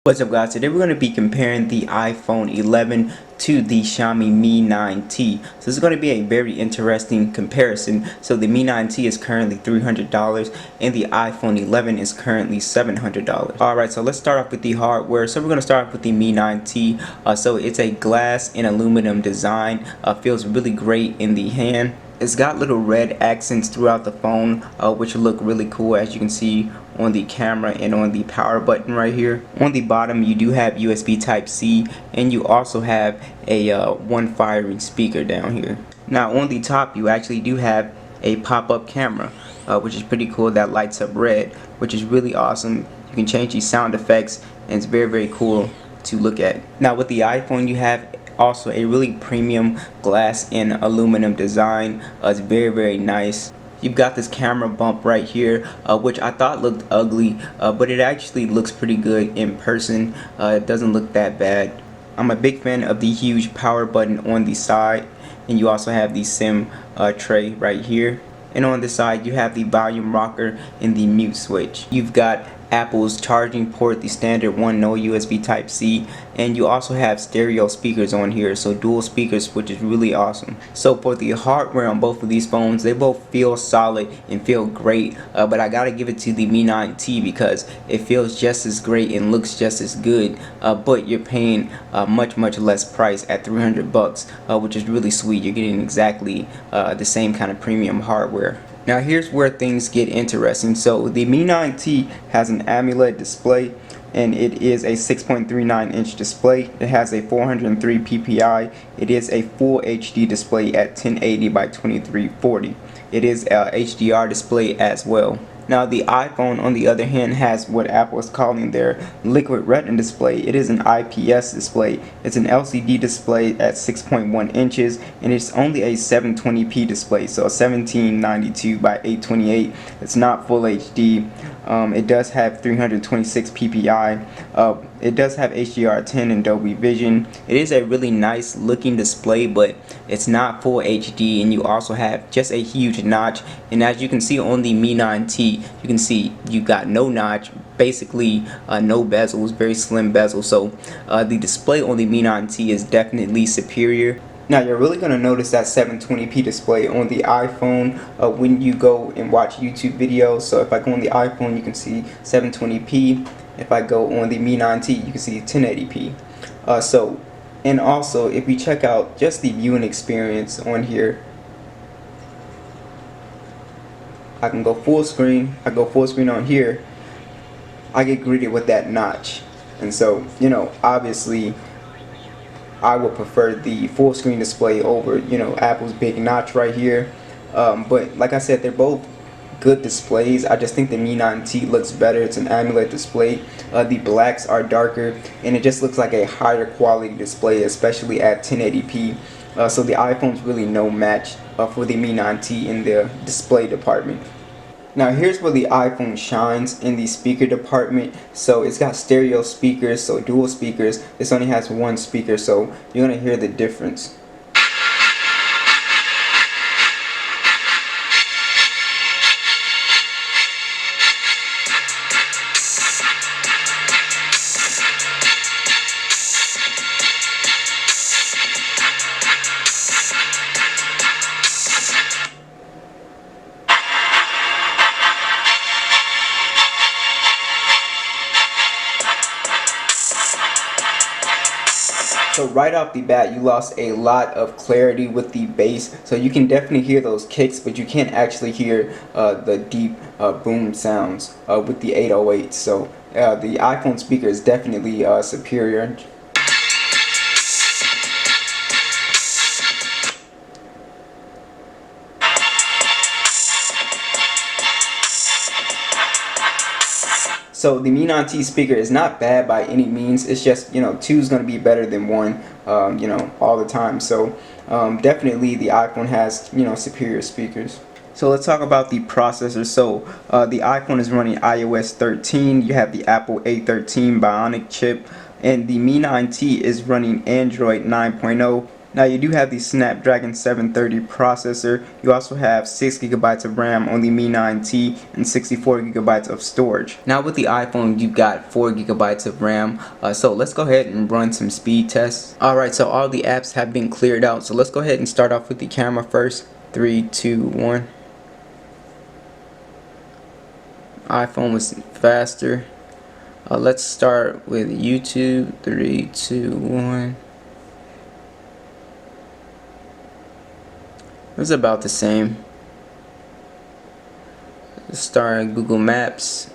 What's up guys, today we're going to be comparing the iPhone 11 to the Xiaomi Mi 9T. So this is going to be a very interesting comparison. So the Mi 9T is currently $300 and the iPhone 11 is currently $700. Alright, so let's start off with the hardware. So we're going to start off with the Mi 9T. So it's a glass and aluminum design. Feels really great in the hand. It's got little red accents throughout the phone, which look really cool, as you can see on the camera and on the power button right here. On the bottom you do have USB Type-C, and you also have a one firing speaker down here. Now on the top you actually do have a pop-up camera, which is pretty cool, that lights up red, which is really awesome. You can change these sound effects and it's very cool to look at. Now with the iPhone you have also a really premium glass and aluminum design. It's very nice. You've got this camera bump right here, which I thought looked ugly, but it actually looks pretty good in person. It doesn't look that bad. I'm a big fan of the huge power button on the side, and you also have the SIM tray right here. And on the side you have the volume rocker and the mute switch. You've got Apple's charging port, the standard one, no USB Type-C, and you also have stereo speakers on here, so dual speakers, which is really awesome. So for the hardware on both of these phones, they both feel solid and feel great, but I gotta give it to the Mi 9T because it feels just as great and looks just as good, but you're paying much less price at $300, which is really sweet. You're getting exactly the same kind of premium hardware. Now here's where things get interesting. So the Mi 9T has an AMOLED display, and it is a 6.39 inch display. It has a 403 ppi. It is a full HD display at 1080 by 2340. It is a HDR display as well. Now the iPhone on the other hand has what Apple is calling their liquid retina display. It is an IPS display. It's an LCD display at 6.1 inches, and it's only a 720p display, so 1792 by 828. It's not full HD. It does have 326 ppi. It does have HDR10 and Dolby Vision. It is a really nice looking display, but it's not full HD, and you also have just a huge notch. And as you can see on the Mi 9T, you can see you got no notch, basically no bezels, very slim bezel. So the display on the Mi 9T is definitely superior. Now you're really going to notice that 720p display on the iPhone when you go and watch YouTube videos. So if I go on the iPhone, you can see 720p. If I go on the Mi 9T, you can see 1080p. And also if we check out just the viewing experience on here, I can go full screen. I go full screen on here. I get greeted with that notch, and so obviously I would prefer the full screen display over Apple's big notch right here. But like I said, they're both good displays. I just think the Mi 9T looks better. It's an AMOLED display. The blacks are darker, and it just looks like a higher quality display, especially at 1080p. So the iPhone's really no match for the Mi 9T in the display department. Now here's where the iPhone shines in the speaker department. So it's got stereo speakers, so dual speakers. This only has one speaker, so you're gonna hear the difference. So right off the bat, you lost a lot of clarity with the bass. So you can definitely hear those kicks, but you can't actually hear the deep boom sounds with the 808. So the iPhone speaker is definitely superior. So the Mi 9T speaker is not bad by any means. It's just, two is going to be better than one, all the time. So definitely the iPhone has, superior speakers. So let's talk about the processor. So the iPhone is running iOS 13. You have the Apple A13 Bionic chip, and the Mi 9T is running Android 9.0 Now you do have the Snapdragon 730 processor. You also have 6 gigabytes of RAM on the Mi 9T and 64 gigabytes of storage. Now with the iPhone, you've got 4 gigabytes of RAM. So let's go ahead and run some speed tests. Alright, so all the apps have been cleared out. So let's go ahead and start off with the camera first. 3, 2, 1. iPhone was faster. Let's start with YouTube. 3, 2, 1. It's about the same. Let's start Google Maps.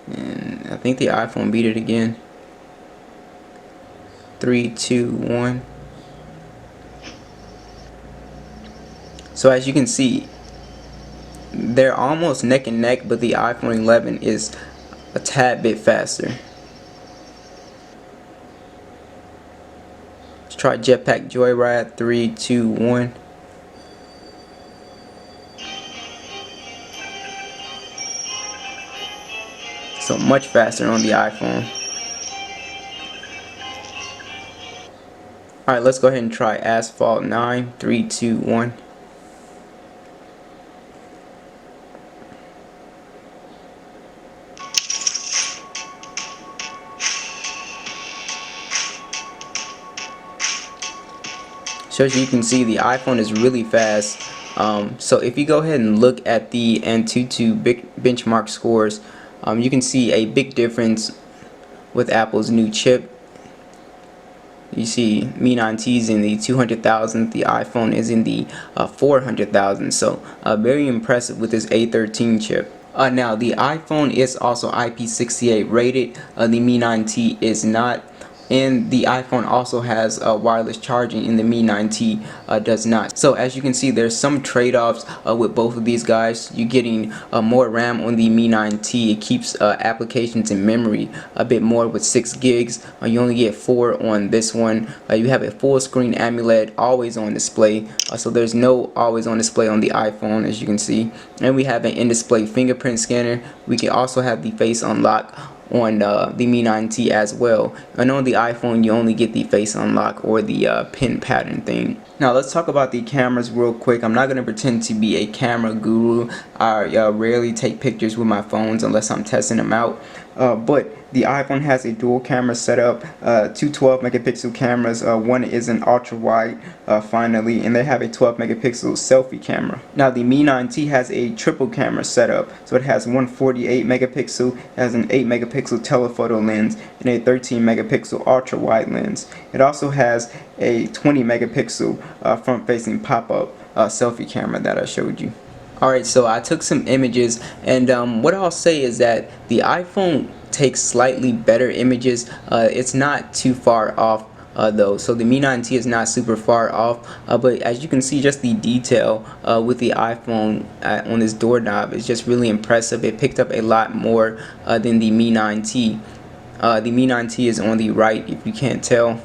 And I think the iPhone beat it again. 3, 2, 1. So as you can see, they're almost neck and neck, but the iPhone 11 is a tad bit faster. Let's try Jetpack Joyride. 3, 2, 1. So much faster on the iPhone. Alright, let's go ahead and try Asphalt 9. 3, 2, 1. So as you can see, the iPhone is really fast. So if you go ahead and look at the Antutu benchmark scores, you can see a big difference with Apple's new chip. You see Mi 9T is in the 200,000, the iPhone is in the 400,000. So very impressive with this A13 chip. Now the iPhone is also IP68 rated. The Mi 9T is not. And the iPhone also has wireless charging, and the Mi 9T does not. So as you can see, there's some trade-offs with both of these guys. You're getting more RAM on the Mi 9T. It keeps applications in memory a bit more with 6 gigs. You only get 4 on this one. You have a full screen AMOLED always on display. So there's no always on display on the iPhone, as you can see. And we have an in-display fingerprint scanner. We can also have the face unlock on the Mi 9T as well, and on the iPhone you only get the face unlock or the pin pattern thing. Now let's talk about the cameras real quick. I'm not going to pretend to be a camera guru. I rarely take pictures with my phones unless I'm testing them out, but the iPhone has a dual camera setup, two 12 megapixel cameras. One is an ultra wide finally, and they have a 12 megapixel selfie camera. Now the Mi 9T has a triple camera setup, so it has one 48 megapixel, has an 8 megapixel telephoto lens, and a 13 megapixel ultra wide lens. It also has a 20 megapixel front facing pop-up selfie camera that I showed you. Alright, so I took some images, and what I'll say is that the iPhone takes slightly better images. It's not too far off though, so the Mi 9T is not super far off, but as you can see, just the detail with the iPhone on this doorknob is just really impressive. It picked up a lot more than the Mi 9T. The Mi 9T is on the right, if you can't tell.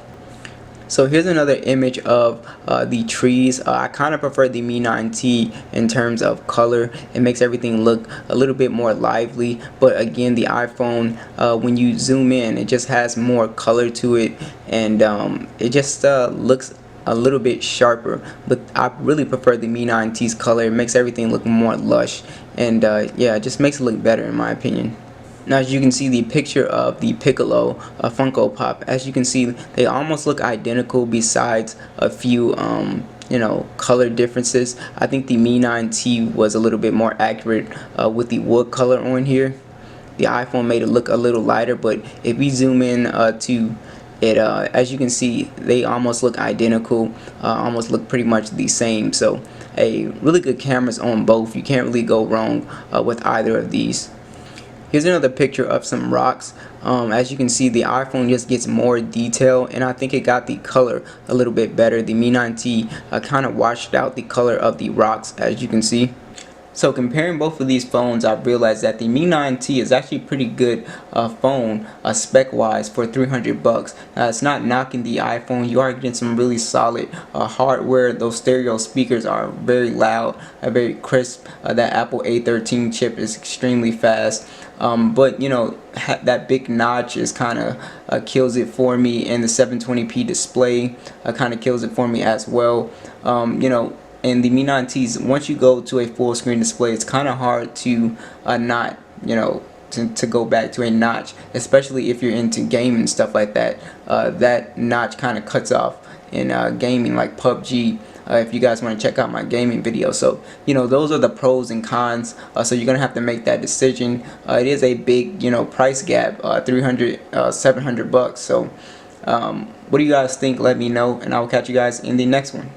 So here's another image of the trees. I kind of prefer the Mi 9T in terms of color. It makes everything look a little bit more lively, but again, the iPhone, when you zoom in, it just has more color to it, and it just looks a little bit sharper. But I really prefer the Mi 9T's color. It makes everything look more lush, and yeah, it just makes it look better in my opinion. Now as you can see, the picture of the Piccolo Funko Pop, as you can see, they almost look identical besides a few you know, color differences. I think the Mi 9T was a little bit more accurate with the wood color on here. The iPhone made it look a little lighter, but if we zoom in to it, as you can see, they almost look identical, almost look pretty much the same. So a really good cameras on both. You can't really go wrong with either of these. Here's another picture of some rocks. As you can see, the iPhone just gets more detail, and I think it got the color a little bit better. The Mi 9T kind of washed out the color of the rocks, as you can see. So comparing both of these phones, I've realized that the Mi 9T is actually a pretty good phone spec-wise for 300 bucks. It's not knocking the iPhone. You are getting some really solid hardware. Those stereo speakers are very loud, very crisp. That Apple A13 chip is extremely fast. But you know, that big notch is kind of kills it for me, and the 720p display kind of kills it for me as well. You know, and the Mi 9Ts, once you go to a full screen display, it's kind of hard to not, you know, to go back to a notch, especially if you're into gaming and stuff like that. That notch kind of cuts off in gaming like PUBG. If you guys want to check out my gaming video. So you know, those are the pros and cons. So you're gonna have to make that decision. It is a big, you know, price gap, 300 700 bucks. So what do you guys think? Let me know, and I'll catch you guys in the next one.